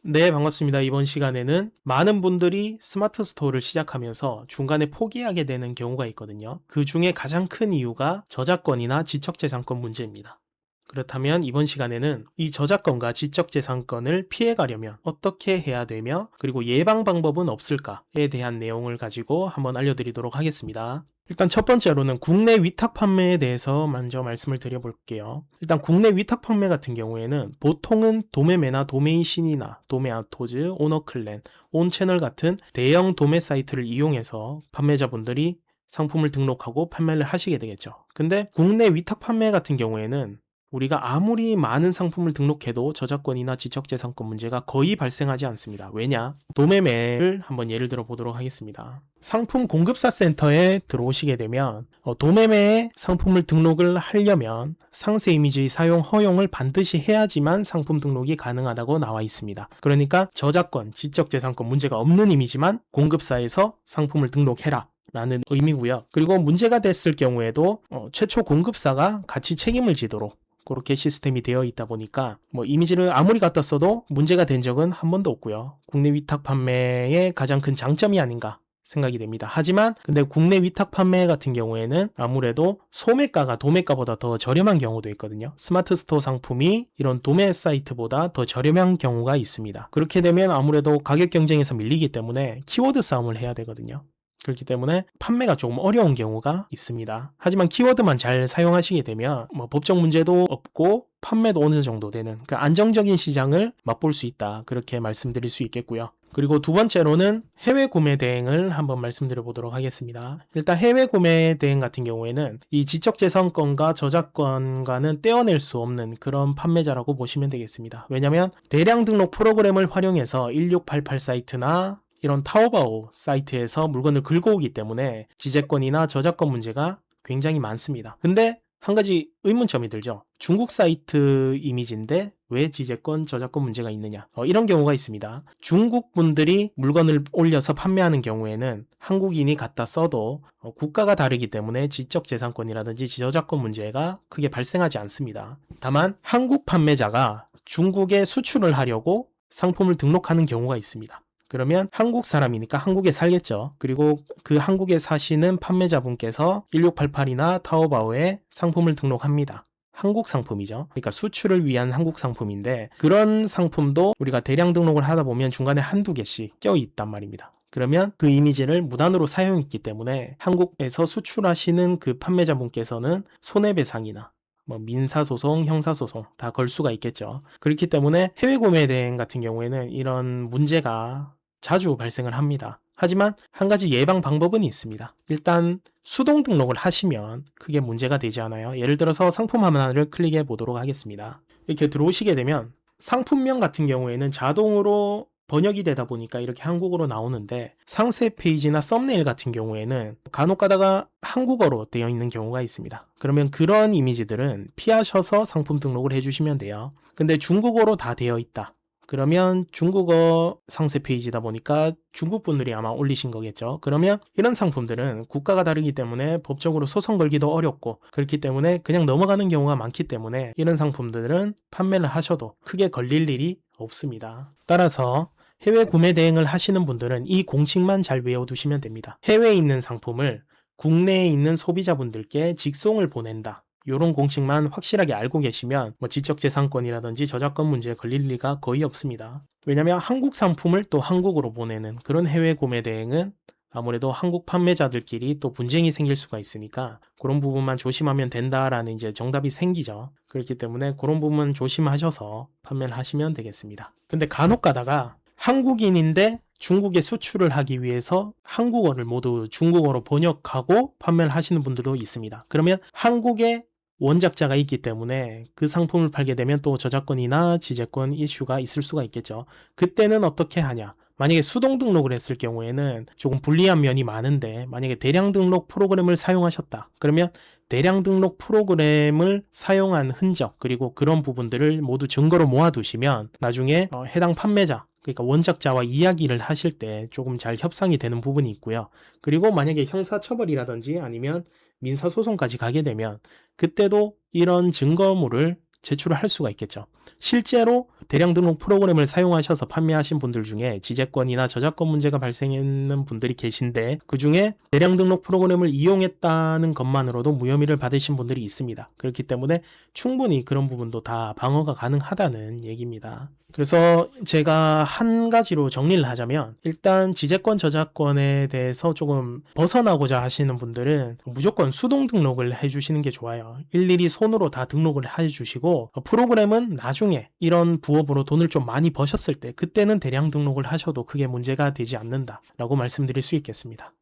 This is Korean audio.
네, 반갑습니다. 이번 시간에는 많은 분들이 스마트 스토어를 시작하면서 중간에 포기하게 되는 경우가 있거든요. 그 중에 가장 큰 이유가 저작권이나 지적재산권 문제입니다. 그렇다면 이번 시간에는 이 저작권과 지적재산권을 피해가려면 어떻게 해야 되며 그리고 예방 방법은 없을까에 대한 내용을 가지고 한번 알려드리도록 하겠습니다. 일단 첫 번째로는 국내 위탁 판매에 대해서 먼저 말씀을 드려볼게요. 일단 국내 위탁 판매 같은 경우에는 보통은 도매매나 도메이신이나 도매아토즈, 오너클랜, 온채널 같은 대형 도매 사이트를 이용해서 판매자분들이 상품을 등록하고 판매를 하시게 되겠죠. 근데 국내 위탁 판매 같은 경우에는 우리가 아무리 많은 상품을 등록해도 저작권이나 지적재산권 문제가 거의 발생하지 않습니다. 왜냐? 도매매를 한번 예를 들어 보도록 하겠습니다. 상품 공급사 센터에 들어오시게 되면 도매매에 상품을 등록을 하려면 상세 이미지 사용 허용을 반드시 해야지만 상품 등록이 가능하다고 나와 있습니다. 그러니까 저작권, 지적재산권 문제가 없는 이미지만 공급사에서 상품을 등록해라 라는 의미고요. 그리고 문제가 됐을 경우에도 최초 공급사가 같이 책임을 지도록 그렇게 시스템이 되어 있다 보니까 이미지를 아무리 갖다 써도 문제가 된 적은 한 번도 없고요. 국내 위탁 판매의 가장 큰 장점이 아닌가 생각이 됩니다. 하지만 근데 국내 위탁 판매 같은 경우에는 아무래도 소매가가 도매가보다 더 저렴한 경우도 있거든요. 스마트 스토어 상품이 이런 도매 사이트보다 더 저렴한 경우가 있습니다. 그렇게 되면 아무래도 가격 경쟁에서 밀리기 때문에 키워드 싸움을 해야 되거든요. 그렇기 때문에 판매가 조금 어려운 경우가 있습니다. 하지만 키워드만 잘 사용하시게 되면 법적 문제도 없고 판매도 어느 정도 되는 안정적인 시장을 맛볼 수 있다. 그렇게 말씀드릴 수 있겠고요. 그리고 두 번째로는 해외 구매 대행을 한번 말씀드려 보도록 하겠습니다. 일단 해외 구매 대행 같은 경우에는 이 지적재산권과 저작권과는 떼어낼 수 없는 그런 판매자라고 보시면 되겠습니다. 왜냐하면 대량 등록 프로그램을 활용해서 1688 사이트나 이런 타오바오 사이트에서 물건을 긁어오기 때문에 지재권이나 저작권 문제가 굉장히 많습니다. 근데 한 가지 의문점이 들죠. 중국 사이트 이미지인데 왜 지재권, 저작권 문제가 있느냐. 이런 경우가 있습니다. 중국 분들이 물건을 올려서 판매하는 경우에는 한국인이 갖다 써도 국가가 다르기 때문에 지적재산권이라든지 저작권 문제가 크게 발생하지 않습니다. 다만 한국 판매자가 중국에 수출을 하려고 상품을 등록하는 경우가 있습니다. 그러면 한국 사람이니까 한국에 살겠죠. 그리고 그 한국에 사시는 판매자분께서 1688이나 타오바오에 상품을 등록합니다. 한국 상품이죠. 그러니까 수출을 위한 한국 상품인데 그런 상품도 우리가 대량 등록을 하다 보면 중간에 한두 개씩 껴있단 말입니다. 그러면 그 이미지를 무단으로 사용했기 때문에 한국에서 수출하시는 그 판매자분께서는 손해배상이나 민사소송, 형사소송 다 걸 수가 있겠죠. 그렇기 때문에 해외 구매 대행 같은 경우에는 이런 문제가 자주 발생을 합니다. 하지만 한 가지 예방 방법은 있습니다. 일단 수동 등록을 하시면 크게 문제가 되지 않아요. 예를 들어서 상품 하나를 클릭해 보도록 하겠습니다. 이렇게 들어오시게 되면 상품명 같은 경우에는 자동으로 번역이 되다 보니까 이렇게 한국어로 나오는데 상세 페이지나 썸네일 같은 경우에는 간혹 가다가 한국어로 되어 있는 경우가 있습니다. 그러면 그런 이미지들은 피하셔서 상품 등록을 해주시면 돼요. 근데 중국어로 다 되어 있다. 그러면 중국어 상세 페이지다 보니까 중국 분들이 아마 올리신 거겠죠. 그러면 이런 상품들은 국가가 다르기 때문에 법적으로 소송 걸기도 어렵고 그렇기 때문에 그냥 넘어가는 경우가 많기 때문에 이런 상품들은 판매를 하셔도 크게 걸릴 일이 없습니다. 따라서 해외 구매 대행을 하시는 분들은 이 공식만 잘 외워두시면 됩니다. 해외에 있는 상품을 국내에 있는 소비자분들께 직송을 보낸다. 이런 공식만 확실하게 알고 계시면 지적재산권이라든지 저작권 문제에 걸릴 리가 거의 없습니다. 왜냐하면 한국 상품을 또 한국으로 보내는 그런 해외 구매 대행은 아무래도 한국 판매자들끼리 또 분쟁이 생길 수가 있으니까 그런 부분만 조심하면 된다라는 이제 정답이 생기죠. 그렇기 때문에 그런 부분 조심하셔서 판매를 하시면 되겠습니다. 근데 간혹 가다가 한국인인데 중국에 수출을 하기 위해서 한국어를 모두 중국어로 번역하고 판매를 하시는 분들도 있습니다. 그러면 한국에 원작자가 있기 때문에 그 상품을 팔게 되면 또 저작권이나 지재권 이슈가 있을 수가 있겠죠. 그때는 어떻게 하냐? 만약에 수동 등록을 했을 경우에는 조금 불리한 면이 많은데 만약에 대량 등록 프로그램을 사용하셨다. 그러면 대량 등록 프로그램을 사용한 흔적 그리고 그런 부분들을 모두 증거로 모아두시면 나중에 해당 판매자 그러니까 원작자와 이야기를 하실 때 조금 잘 협상이 되는 부분이 있고요. 그리고 만약에 형사처벌이라든지 아니면 민사소송까지 가게 되면 그때도 이런 증거물을 제출을 할 수가 있겠죠. 실제로 대량 등록 프로그램을 사용하셔서 판매하신 분들 중에 지재권이나 저작권 문제가 발생했는 분들이 계신데 그 중에 대량 등록 프로그램을 이용했다는 것만으로도 무혐의를 받으신 분들이 있습니다. 그렇기 때문에 충분히 그런 부분도 다 방어가 가능하다는 얘기입니다. 그래서 제가 한 가지로 정리를 하자면 일단 지재권 저작권에 대해서 조금 벗어나고자 하시는 분들은 무조건 수동 등록을 해주시는 게 좋아요. 일일이 손으로 다 등록을 해주시고 프로그램은 나중에 이런 부업으로 돈을 좀 많이 버셨을 때 그때는 대량 등록을 하셔도 크게 문제가 되지 않는다라고 말씀드릴 수 있겠습니다.